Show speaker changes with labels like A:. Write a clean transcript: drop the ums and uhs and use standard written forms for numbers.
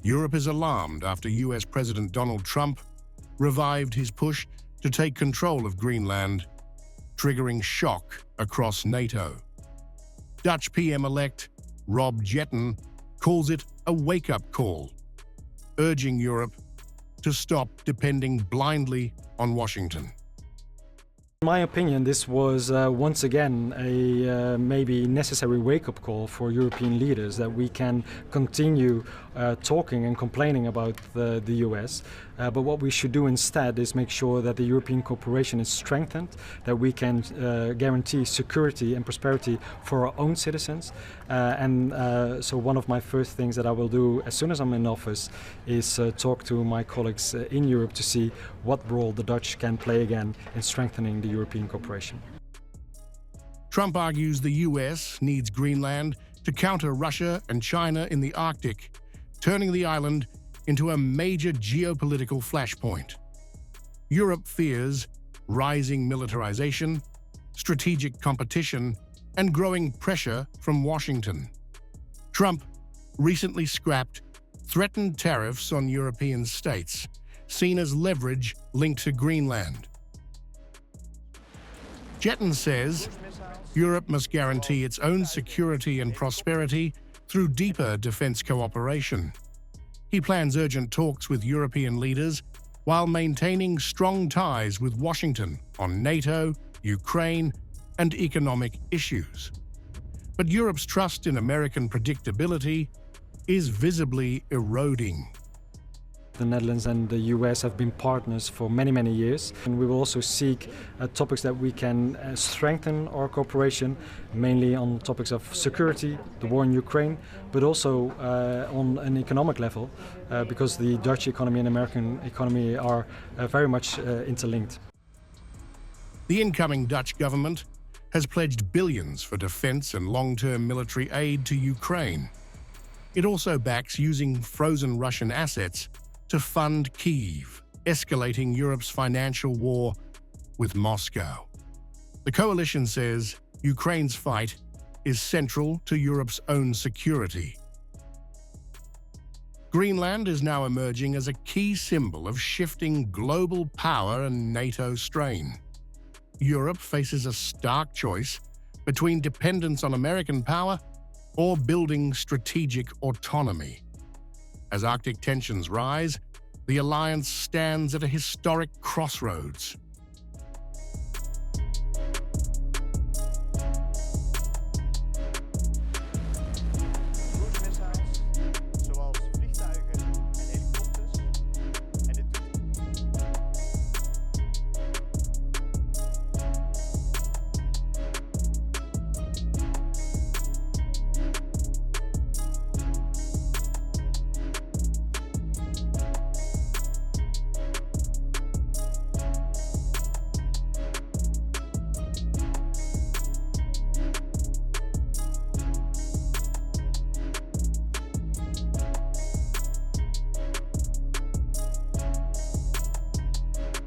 A: Europe is alarmed after US President Donald Trump revived his push to take control of Greenland, triggering shock across NATO. Dutch PM-elect Rob Jetten calls it a wake-up call, urging Europe to stop depending blindly on Washington.
B: In my opinion, this was once again a maybe necessary wake-up call for European leaders, that we can continue talking and complaining about the US, but what we should do instead is make sure that the European cooperation is strengthened, that we can guarantee security and prosperity for our own citizens. So one of my first things that I will do as soon as I'm in office is talk to my colleagues in Europe to see what role the Dutch can play again in strengthening the European cooperation.
A: Trump argues the US needs Greenland to counter Russia and China in the Arctic, turning the island into a major geopolitical flashpoint. Europe fears rising militarization, strategic competition, and growing pressure from Washington. Trump recently scrapped threatened tariffs on European states, seen as leverage linked to Greenland. Jetten says Europe must guarantee its own security and prosperity through deeper defense cooperation. He plans urgent talks with European leaders while maintaining strong ties with Washington on NATO, Ukraine, and economic issues. But Europe's trust in American predictability is visibly eroding.
B: The Netherlands and the US have been partners for many, many years, and we will also seek topics that we can strengthen our cooperation, mainly on topics of security, the war in Ukraine, but also on an economic level, because the Dutch economy and American economy are very much interlinked.
A: The incoming Dutch government has pledged billions for defense and long-term military aid to Ukraine. It also backs using frozen Russian assets to fund Kyiv, escalating Europe's financial war with Moscow. The coalition says Ukraine's fight is central to Europe's own security. Greenland is now emerging as a key symbol of shifting global power and NATO strain. Europe faces a stark choice between dependence on American power or building strategic autonomy. As Arctic tensions rise, the alliance stands at a historic crossroads.